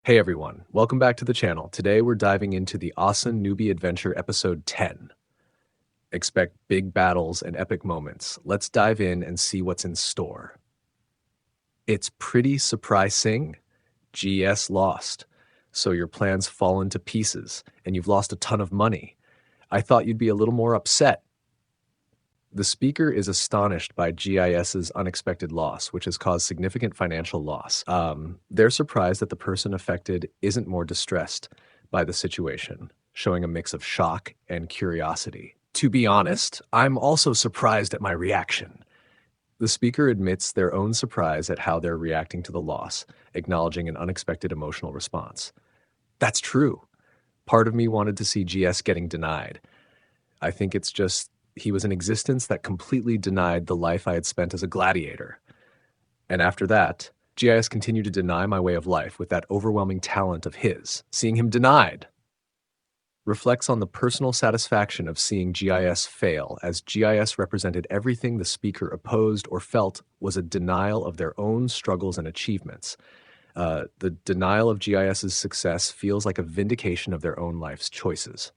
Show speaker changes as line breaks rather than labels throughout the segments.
Hey everyone, welcome back to the channel. Today we're diving into the Ossan Newbie Adventure episode 10. Expect big battles and epic moments. Let's dive in and see what's in store. It's pretty surprising. GS lost. So your plans fall into pieces and you've lost a ton of money. I thought you'd be a little more upset. The speaker is astonished by GIS's unexpected loss, which has caused significant financial loss. They're surprised that the person affected isn't more distressed by the situation, showing a mix of shock and curiosity. To be honest, I'm also surprised at my reaction. The speaker admits their own surprise at how they're reacting to the loss, acknowledging an unexpected emotional response. That's true. Part of me wanted to see GS getting denied. I think it's just he was an existence that completely denied the life I had spent as a gladiator. And after that, GIS continued to deny my way of life with that overwhelming talent of his. Seeing him denied reflects on the personal satisfaction of seeing GIS fail, as GIS represented everything the speaker opposed or felt was a denial of their own struggles and achievements. The denial of GIS's success feels like a vindication of their own life's choices.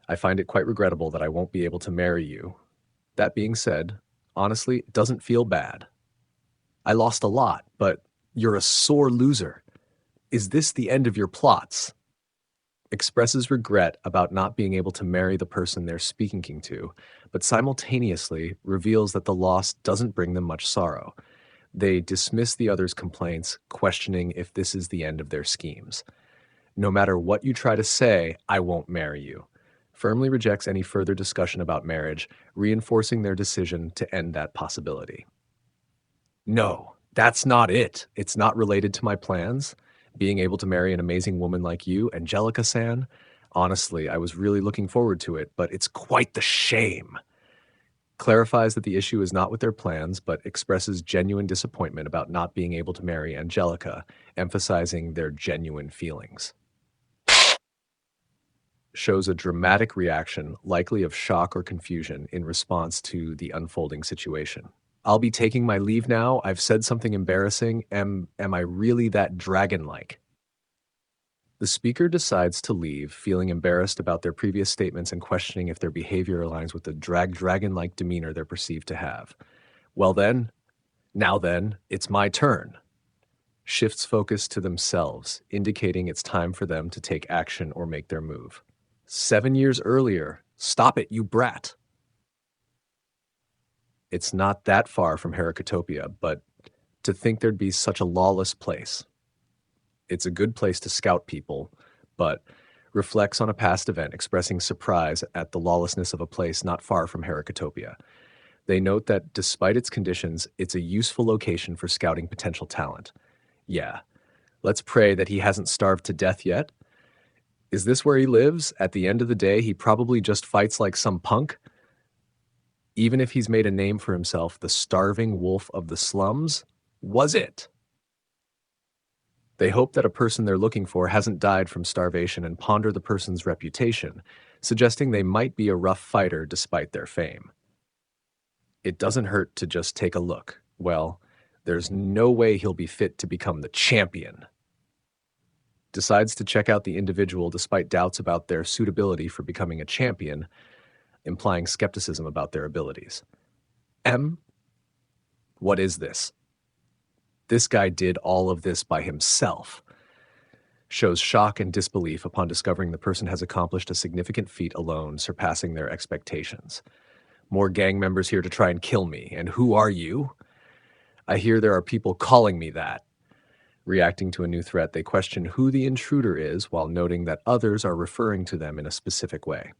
I find it quite regrettable that I won't be able to marry you. That being said, honestly, it doesn't feel bad. I lost a lot, but you're a sore loser. Is this the end of your plots? Expresses regret about not being able to marry the person they're speaking to, but simultaneously reveals that the loss doesn't bring them much sorrow. They dismiss the other's complaints, questioning if this is the end of their schemes. No matter what you try to say, I won't marry you. Firmly rejects any further discussion about marriage, reinforcing their decision to end that possibility. No, that's not it. It's not related to my plans. Being able to marry an amazing woman like you, Angelica-san, honestly, I was really looking forward to it, but it's quite the shame. Clarifies that the issue is not with their plans, but expresses genuine disappointment about not being able to marry Angelica, emphasizing their genuine feelings. Shows a dramatic reaction, likely of shock or confusion, in response to the unfolding situation. I'll be taking my leave now. I've said something embarrassing. Am I really that dragon-like? The speaker decides to leave, feeling embarrassed about their previous statements and questioning if their behavior aligns with the dragon-like demeanor they're perceived to have. Well then, now then, it's my turn. Shifts focus to themselves, indicating it's time for them to take action or make their move. 7 years earlier, stop it, you brat. It's not that far from Heracotopia, but to think there'd be such a lawless place. It's a good place to scout people, but reflects on a past event, expressing surprise at the lawlessness of a place not far from Heracotopia. They note that despite its conditions, it's a useful location for scouting potential talent. Yeah, let's pray that he hasn't starved to death yet. Is this where he lives? At the end of the day, he probably just fights like some punk. Even if he's made a name for himself, the starving wolf of the slums, was it? They hope that a person they're looking for hasn't died from starvation and ponder the person's reputation, suggesting they might be a rough fighter despite their fame. It doesn't hurt to just take a look. Well, there's no way he'll be fit to become the champion. Decides to check out the individual despite doubts about their suitability for becoming a champion, implying skepticism about their abilities. What is this? This guy did all of this by himself. Shows shock and disbelief upon discovering the person has accomplished a significant feat alone, surpassing their expectations. More gang members here to try and kill me, and who are you? I hear there are people calling me that. Reacting to a new threat, they question who the intruder is while noting that others are referring to them in a specific way.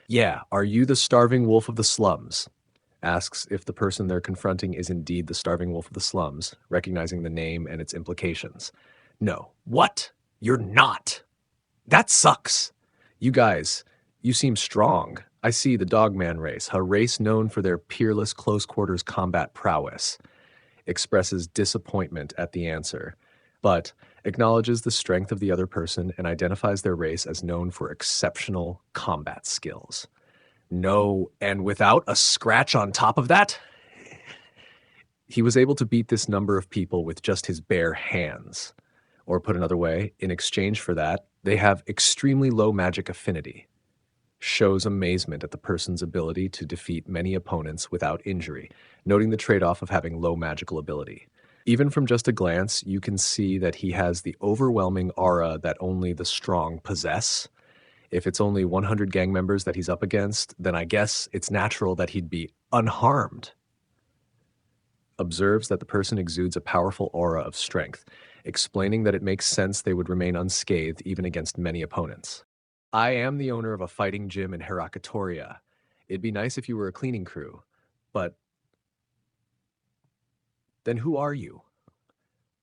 Yeah, are you the starving wolf of the slums? Asks if the person they're confronting is indeed the starving wolf of the slums, recognizing the name and its implications. No. What? You're not. That sucks. You guys, you seem strong. I see the Dogman race, a race known for their peerless close-quarters combat prowess. Expresses disappointment at the answer, but acknowledges the strength of the other person and identifies their race as known for exceptional combat skills. No, and without a scratch on top of that? He was able to beat this number of people with just his bare hands. Or put another way, in exchange for that, they have extremely low magic affinity. Shows amazement at the person's ability to defeat many opponents without injury, noting the trade-off of having low magical ability. Even from just a glance, you can see that he has the overwhelming aura that only the strong possess. If it's only 100 gang members that he's up against, then I guess it's natural that he'd be unharmed. Observes that the person exudes a powerful aura of strength, explaining that it makes sense they would remain unscathed even against many opponents. I am the owner of a fighting gym in Herakatoria. It'd be nice if you were a cleaning crew, but then who are you?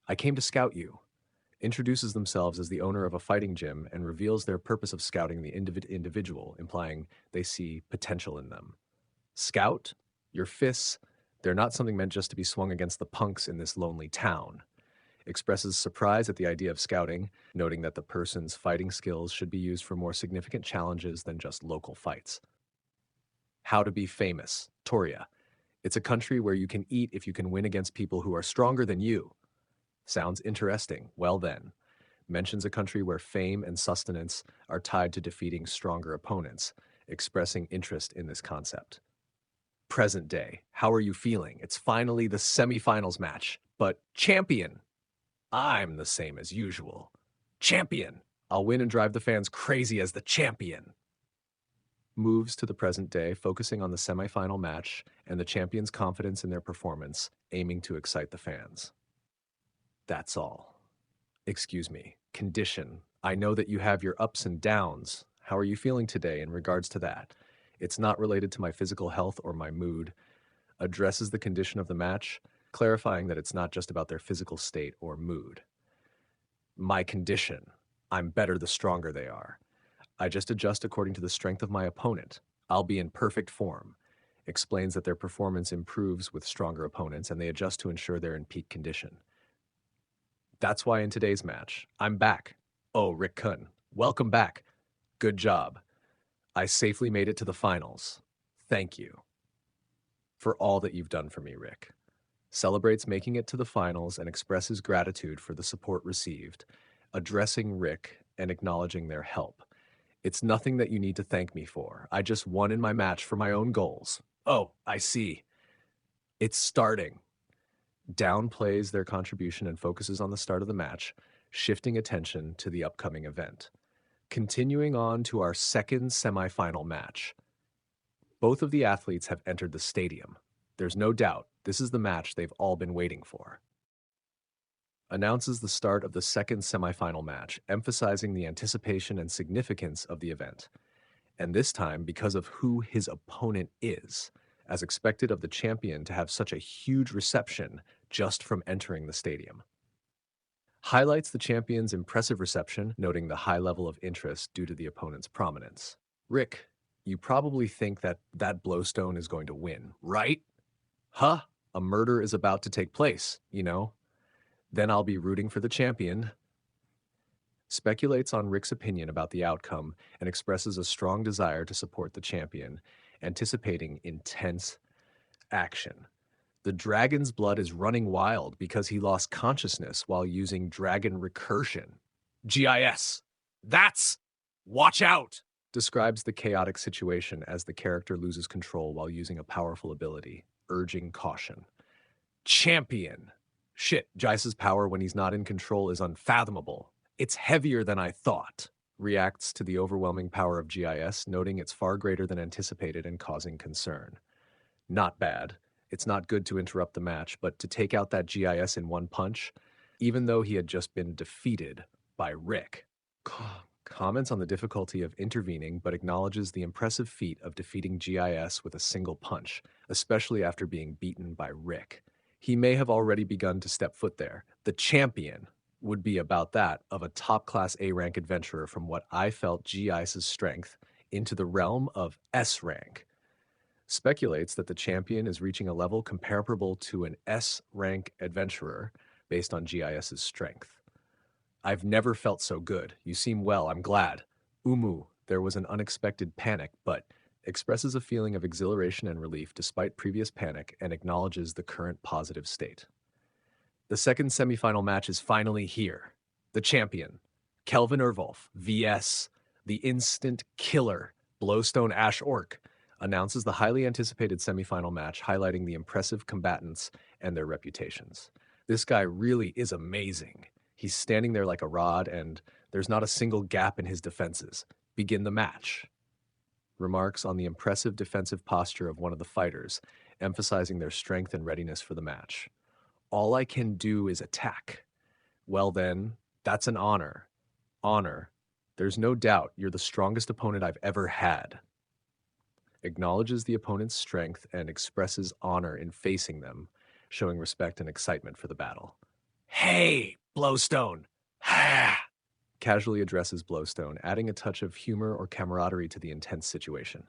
I came to scout you. Introduces themselves as the owner of a fighting gym and reveals their purpose of scouting the individual, implying they see potential in them. Scout? Your fists? They're not something meant just to be swung against the punks in this lonely town. Expresses surprise at the idea of scouting, noting that the person's fighting skills should be used for more significant challenges than just local fights. How to be famous. Toria. It's a country where you can eat if you can win against people who are stronger than you. Sounds interesting. Well then. Mentions a country where fame and sustenance are tied to defeating stronger opponents, expressing interest in this concept. Present day. How are you feeling? It's finally the semifinals match, but champion. I'm the same as usual. Champion! I'll win and drive the fans crazy as the champion. Moves to the present day, focusing on the semifinal match and the champion's confidence in their performance, aiming to excite the fans. That's all. Excuse me. Condition. I know that you have your ups and downs. How are you feeling today in regards to that? It's not related to my physical health or my mood. Addresses the condition of the match, clarifying that it's not just about their physical state or mood. My condition. I'm better the stronger they are. I just adjust according to the strength of my opponent. I'll be in perfect form. Explains that their performance improves with stronger opponents and they adjust to ensure they're in peak condition. That's why in today's match, I'm back. Oh, Rick Kun, welcome back. Good job. I safely made it to the finals. Thank you for all that you've done for me, Rick. Celebrates making it to the finals and expresses gratitude for the support received, addressing Rick and acknowledging their help. It's nothing that you need to thank me for. I just won in my match for my own goals. Oh, I see. It's starting. Downplays their contribution and focuses on the start of the match, shifting attention to the upcoming event. Continuing on to our second semifinal match. Both of the athletes have entered the stadium. There's no doubt this is the match they've all been waiting for. Announces the start of the second semifinal match, emphasizing the anticipation and significance of the event. And this time because of who his opponent is, as expected of the champion to have such a huge reception just from entering the stadium. Highlights the champion's impressive reception, noting the high level of interest due to the opponent's prominence. Rick, you probably think that Blowstone is going to win, right? Huh? A murder is about to take place, you know? Then I'll be rooting for the champion. Speculates on Rick's opinion about the outcome and expresses a strong desire to support the champion, anticipating intense action. The dragon's blood is running wild because he lost consciousness while using dragon recursion. GIS. That's watch out! Describes the chaotic situation as the character loses control while using a powerful ability, urging caution. Champion. Shit, Jace's power when he's not in control is unfathomable. It's heavier than I thought. Reacts to the overwhelming power of GIS, noting it's far greater than anticipated and causing concern. Not bad. It's not good to interrupt the match, but to take out that GIS in one punch, even though he had just been defeated by Rick. Comments on the difficulty of intervening, but acknowledges the impressive feat of defeating GIS with a single punch, especially after being beaten by Rick. He may have already begun to step foot there. The champion would be about that of a top-class A-rank adventurer from what I felt GIS's strength into the realm of S-rank. Speculates that the champion is reaching a level comparable to an S-rank adventurer based on GIS's strength. I've never felt so good. You seem well, I'm glad. There was an unexpected panic, but expresses a feeling of exhilaration and relief despite previous panic and acknowledges the current positive state. The second semifinal match is finally here. The champion, Kelvin Ervolf, vs. the instant killer, Blowstone Ash Orc, announces the highly anticipated semifinal match, highlighting the impressive combatants and their reputations. This guy really is amazing. He's standing there like a rod, and there's not a single gap in his defenses. Begin the match. Remarks on the impressive defensive posture of one of the fighters, emphasizing their strength and readiness for the match. All I can do is attack. Well then, that's an honor. Honor. There's no doubt you're the strongest opponent I've ever had. Acknowledges the opponent's strength and expresses honor in facing them, showing respect and excitement for the battle. Hey, Blowstone! Casually addresses Blowstone, adding a touch of humor or camaraderie to the intense situation.